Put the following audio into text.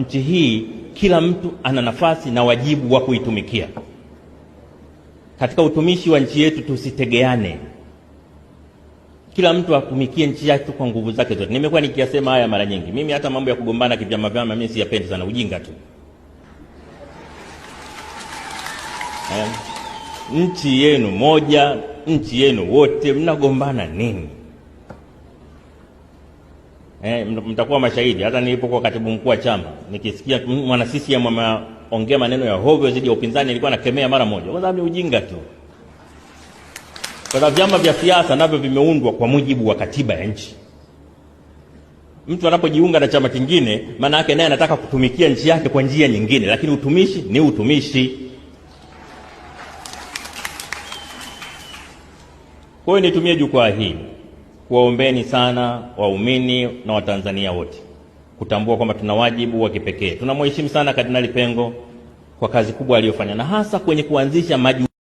nchi hii kila mtu ana nafasi na wajibu wa kuitumikia. Katika utumishi wa nchi yetu tusitegeane, kila mtu atumikie nchi yake kwa nguvu zake zote. Nimekuwa nikiyasema haya mara nyingi. Mimi hata mambo ya kugombana kivyama mimi siyapendi sana, ujinga tu. Nchi yenu moja, nchi yenu wote, mnagombana nini? Mtakuwa mashahidi. Hata nilipokuwa katibu mkuu wa chama, nikisikia mwana CCM ameongea maneno ya hovyo zidi ya upinzani, nilikuwa nakemea mara moja, kwa sababu ni ujinga tu. Kwa sababu vyama vya siasa navyo vimeundwa kwa mujibu wa katiba ya nchi. Mtu anapojiunga na chama kingine, maana yake naye anataka kutumikia nchi yake kwa njia nyingine, lakini utumishi ni utumishi. Kwa hiyo nitumie jukwaa hili kuwaombeni sana waumini na Watanzania wote kutambua kwamba tuna wajibu wa kipekee. Tunamheshimu sana Kardinali Pengo kwa kazi kubwa aliyofanya, na hasa kwenye kuanzisha